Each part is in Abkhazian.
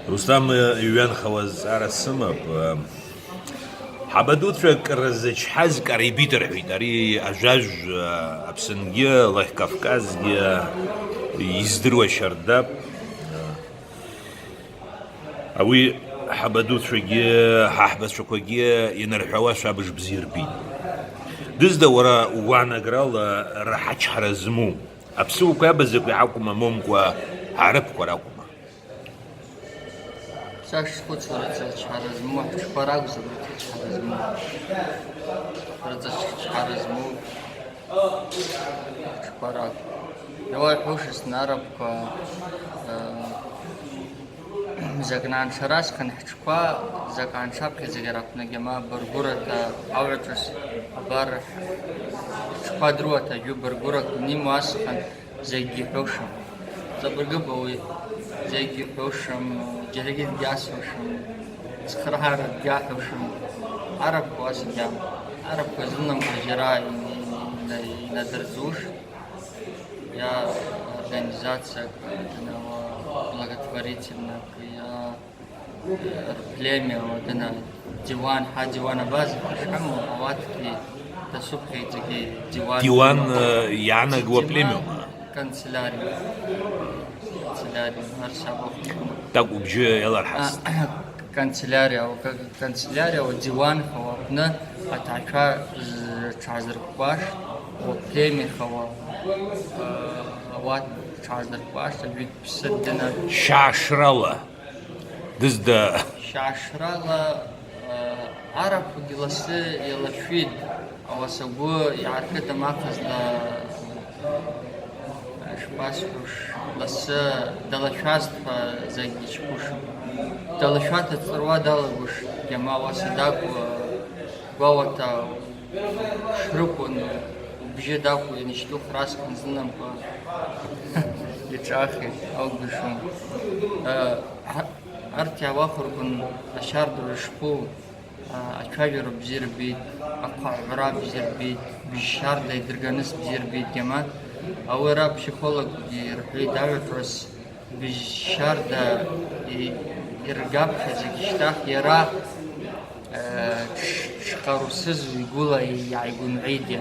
Рустам Юан Хаваз Арасымов Хабадутрак разычхаз Карибитер Хитари Ажаж Апсенге Лах Кавказге Издруа Шардап Ауи Хабадутраге Хахбасракоге Янархава Шабыш Бзирби Дызда Вара Уана Грала Рахач Харазму Апсу Кабазак Акума Момква Араб Кваракума Саш хочется Харазму, Шпарагу забрать Харазму. Харазму Шпараг. Давай хушис на арабка Загнан Шарас Канчква, Закан Шапки Загарап Нагема, Баргурата, Ауратрус, Бар Шпадруата, Юбаргурак, Нимасхан, Заги Пошам. Забаргабои, Заги Пошам, Jarigid Gashosham, Skrahar Gatosham, Arab was Jam, Arab was Jara in Nadarzush, Я организация благотворительная, я племя, диван, дивана базы, шаму, аватки, тасубки, такие диван. Диван Яна Гуаплемя. Канцелярия. Так убже Элархас. Канцелярия, диван, хавапна, атака чазркбаш, племя хава. What charger question with Sedina Shashrala. This is the Shashrala Arab Gilase Yelafid. I was a word Yarketa Makas the Shpaspush, Lassa, Delashast for Zagish Push. Delashat at Sarwadalabush, Yamawa Sadaku, Gawata, Shrupun. Бжедаку я ничто фразку не знам по личахе аугушум артя вахургун ашарду шпу ачавер бзирби аквара бзирби бишарда идерганис бзирби гема аура психолог ирхи давитрос бишарда иргаб хазикиштах яра шкарусыз вигула яйгун идя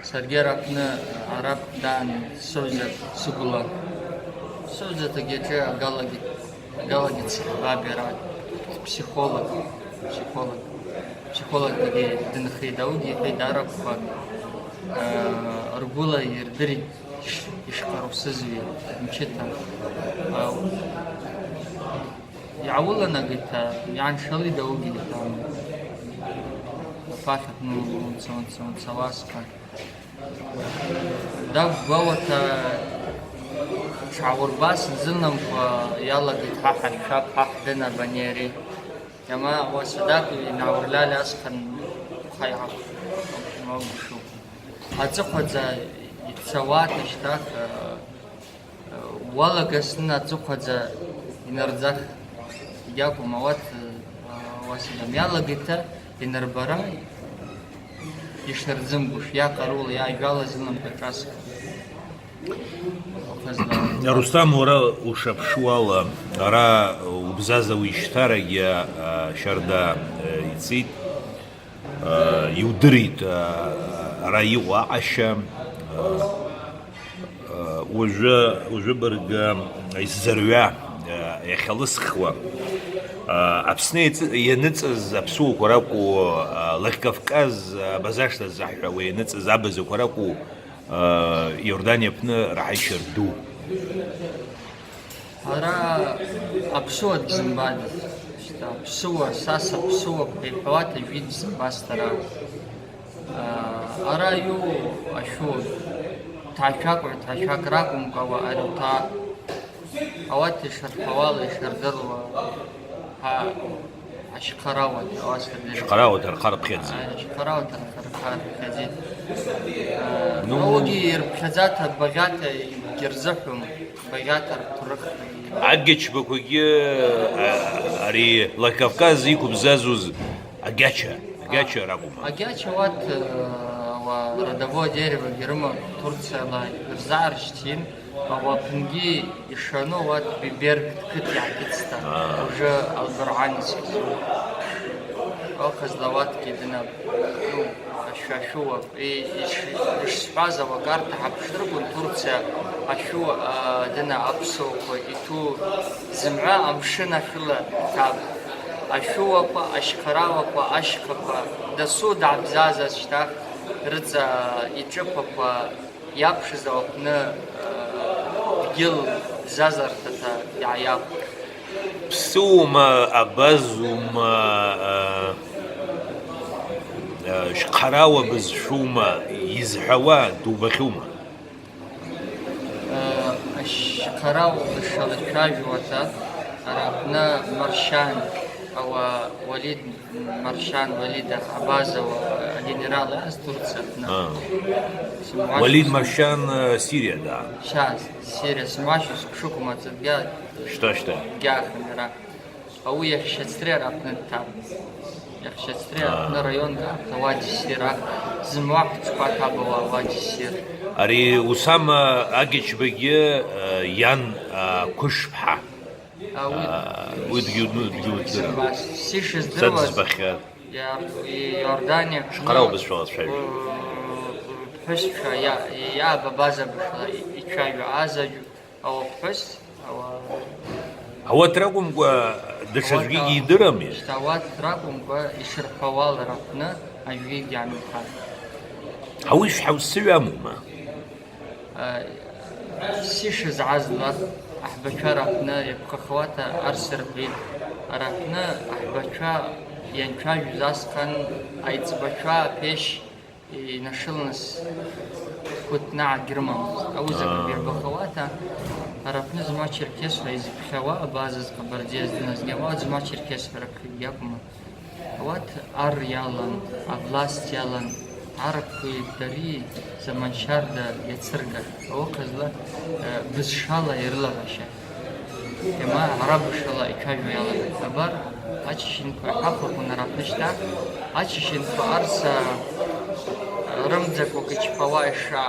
Саргерапна Араб дан Соза Сугула. Соза это где галагит Бабера, психолог, где Динхейдауди, Хейдараб, Аргула и Рдри Ишкаров Сызви, Мчита. Яула нагита, Ян Шали Дауди там. Фафет, ну, Саваска. Да, Гавата Шаурбас, Зинам, Яла Гитхаха, Шапах, Дена Банери. Яма Васадаку и Наурляли Аскан Хайхак. Могушу. Ацухадза Ицавата Штак Валагасна Цухадза Инардзах Яку Мават Василам Яла Гита Инарбара. Ишерзимбуш, я корол, я играла зеленым прекрасно. Рустам ура ушапшуала, ара убзазаву иштара я шарда ицит, юдрит раю аша, уже берга иззарвя, я халысхва. Апснеет янец запсу кораку Лахкавказ базашта захра янец забазу кораку Иордания пна рахайшерду. Ара апсу от Зимбади, что апсу саса апсу припавата вид Зимбастара. Ара ю ашу тачак ракум кава арута авати шархавалы шардарлва. Ашкарават, Ашкарават, Архар Пхедзи. Ашкарават, Архар Пхедзи. Ноги Ирпхедзата Багата Герзахум, Багата Турх. Агеч Бакуги Ари Лакавказ Икуб Зазуз Агача Рагума. Агача вот родовое дерево Герма Турция Зарштин, а вот Пнги и Шану вот Биберг Кытякитста. уже албарани схизу. Оказалось, лаватки дина, ну, ашуа, и шпазова карта, обширгун Турция, ашуа дина абсолко, и ту земля амшина хила таб. Ашуа па, ашкарава па, ашка па, да суда абзаза штах, рыца и чепа па, япшиза опна гил зазар тата яяб. Псума абазума шқарауа бызшума изҳауа дубахьума. Шқарауа бышалачажуата арабна маршан ава Валид Маршан Валида Абазова генерал из Турции. Валид Маршан Сирия, да. Сейчас Сирия смачу шукума цадга. Что? Гяхмера. А у я шестре рапнет там. Я шестре на район га Вади Сира. Зимак чпата была Вади Сир. Ари Усама Агичбеге Ян Кушпха. Сиши здравствуйте. Я Иордания. Шқарау бызшуа шай. Пуска я бабаза бышла и чаю азaju. А пус هو تراكم دشجي يدرمي. استوات تراكم يشرفوال ربنا أجيد يعني خال. هويش حوسوا موما. سيش زعزلة أحبك ربنا يبقى خواتا أرسل بيد ربنا أحبك ينشا جزاس كان أيتبكا بيش نشلنس كنتنا عجرمم أو زبير بخواتا ربنا زما چرکس و از بخوا بازز قبردیز دنز گواد زما چرکس فرق یاکم وات یالان ابلاست یالان عرب کوی داری زمان شرد یتسرگا او قزلا بزشالا يرلا باشه كما عرب شالا يكاجو يالان خبر اچشين کو حقو نرافشتا اچشين کو ارسا رمزكو كچپوايشا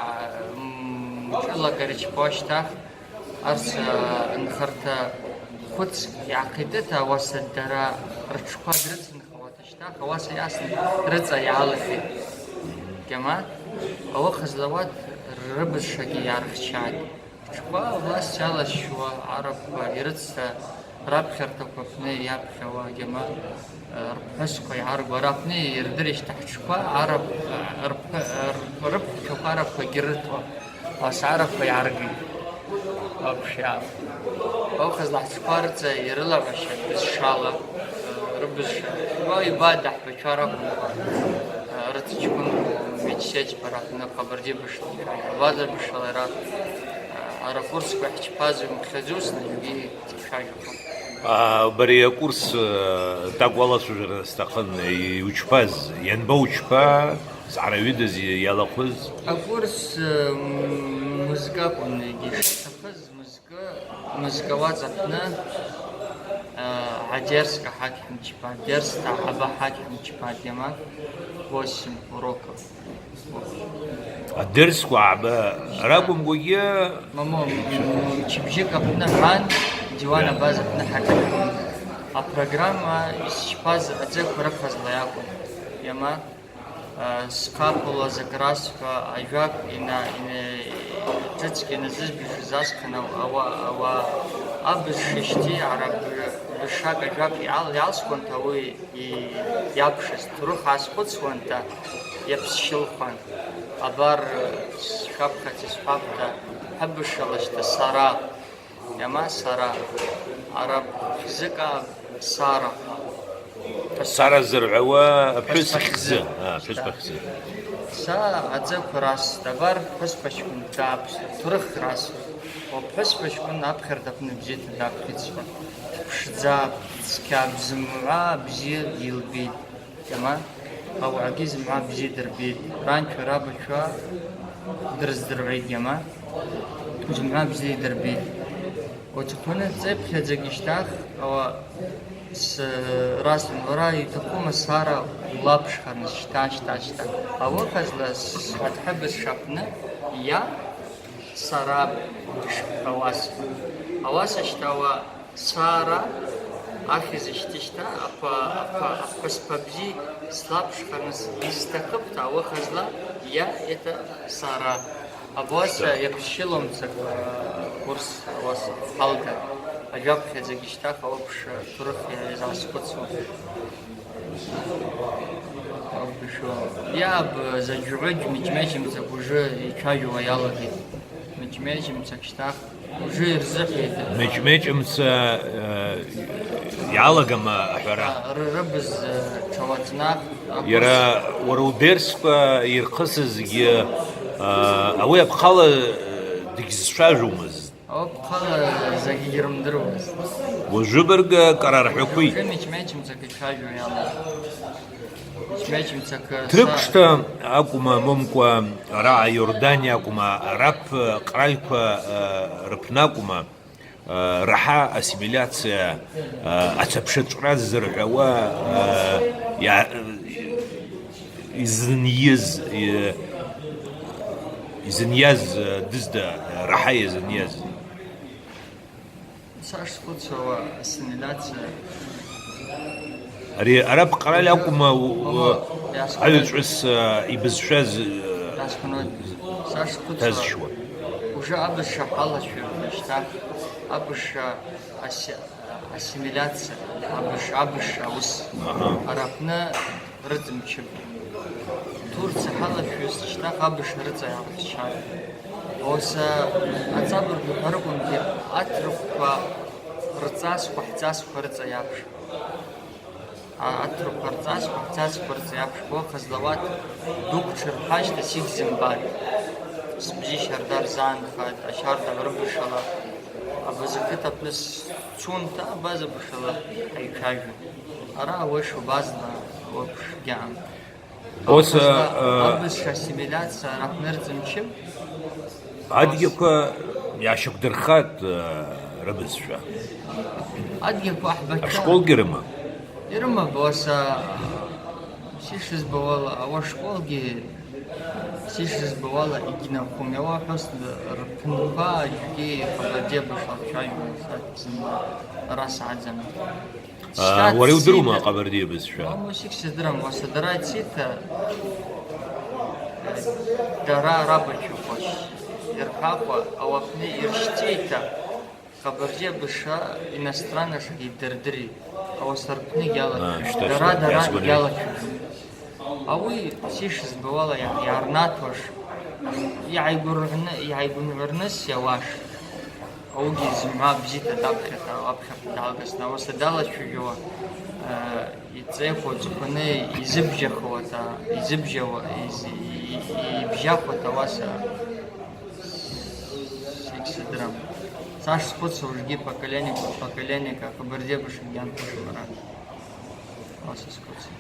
چلا کرچ پاشتا أرس نخرت خدس عقيدتها وسدرا رتشقا درس نخواتشتا خواس ياسن رزا يعالفي كمان أو خزلوات ربز شقي يعرف شاد شقا الله سالة شوا عرب يرز راب خرتك وفني ياب خوا جماعة ربحسكو يعرب ورابني يردريش تحت شقا عرب رب شقا عرب جرتوا بس عرب يعرقي أبشع أو خزل حسقارت يرلا بشر بالشالة ربش ما يبادح بشارك رتجكون ميتشج براتنا قبردي بشر هذا بشر را على كورس بحكي بازم خزوسنا يجي تشاجو بري كورس تقوى سجر استقن يوشباز ينبوشبا عربي دزي يلا خز كورس مزقا كون يجي مزقا واتزفنا عجرسك حاكم تشبا درس تعبا حاكم تشبا ديما 8 уроков. الدرس وعبا راكم قوية ماما تشبجيك ابنا عن ديوانا باز ابنا حاكم البرنامج يشباز اتزاك ورفز لياكم يما скапула закраска ажак ина тецки назыз бифизаскана ава абшишти араб бишак ажак ялскон тавы и япшис турух аспуцванта япсшилхан абар шапкати спапта хабшалашта сара яма сара араб физика сара سارة زرعوا بحس خزن بحس بخزن سا أتذكر راس دبر بحس بشكون تابس ترخ راس وبحس بشكون أبخر دفن بزيت داب كتسبا بشزاب سكاب زمعا بزيت يلبيد تمام أو عجيز مع بزيت دربيد رانش رابع شوا درس درعي جماعة زمعا بزيت دربيد وتكون تزيب خزقشتاخ أو راس وراي تقوم سارة لابش خرنس شتا أول خزلس هتحبس شابنا يا سارة حواس اشتوى سارة ахизышьҭышьҭа апхәысҭа бзиа слаԥшхарныс исҭахуп ауахазла иа это сара. Абуаса иаԥшьыломцак курс ауаса ҳалга ажәаԥхьаӡагьы шьҭах ауаԥш ҭоурых иазаасхәыцуа. Иаб заџьурыџь мыҷмеҷымцак уже ицәажәауа иалагеит. Мыҷмеҷымцак шьҭах уже ирзыҳәеит. Мыҷмеҷымца иалагама аҳәара? Рыбз ҽауаҵнах. Иара уара удерсқәа ирхысызгьы ауи апхъала дыгьзцәажәомызт. Апхъала зегьы ирымдыруаз. Уажәыбырг кара рҳәақәеит. Уже мыҷмеҷымцак ицәажәауа иалагеит. Трыԥшҭа акәма момкәа араҟа Иордания акәма араб ҟральқәа рыԥны акәма раҳа ассимиляциа ацәаԥшаҵәра ззырҳәауа изыниаз дызда раҳа иазыниаз. Сашхәыцуа ассимиляциа Ари араб ҟраль акәма аҩаҵәҟьас ибызшәаз тазшьуа. Уже абызшәа ҳалацәажәоит шьҭа, абызшәа ассимиляциа, абызшәа аус араҟны рыҵымчып. Турциа ҳалацәажәоз шьҭах абызшәа рыҵа иааԥшьааит. Оса аҵабыргқәа рыҟоугьы аҭырқәа рҵасқәа ҳҵасқәа рыҵа иааԥшуп. Аҭырқәа рҵасқәа ҳҵасқәа рыҵа иааԥшуп. Уахызла ауат дук ҽырҳашьҭас игьзымбар. Сбжьы шьарда рзаанхеит, ашьарда рыбышала абаза қыҭа аҟны сцунта абаза бышала ҳаицәажәоит. Араҟа уи шубазла уаԥш гьаам. Абызшәа ассимиляциа араҟны рҵымчым. Адгьылқәа иаашьақәдырхат рыбызшәа. Адгьылқәа аҳбаҭа Ашколгьы рыма? Ирымам, уаса сишызбауала ауа ашколгьы сишызбауала егьнапқәам. Иауаҳәоз рԥынқәа аӡәгьы Ҟабардиа бышалцәажәоз ара сааӡам. Уара иудырума Ҟабардиа бызшәа? Мусик сыздырам, уаса дара ицита дара рабаџьықәа ирҳәақәа ауаҟны иршьҭеита Ҟабардиа быша иностраннашагьы идырдырит. Ауаса рԥны иалацәажәоит. Дара иалацәажәоит. Ауи сишызбауала иаарнаҭош иааигәырӷьарныс иауаш. Аугьы зымҳәа бзиа даԥхьаҟа аԥхьаҟа даалгасны ауаса далацәажәауа иҵеихәо ҵыхәаны ибжьахәат ауаса сигьсыдырам. Сашхәыцуа уажәгьы поколениека Ҟабардиа быша ианхәашоу ара. Ауаса схәыцуа.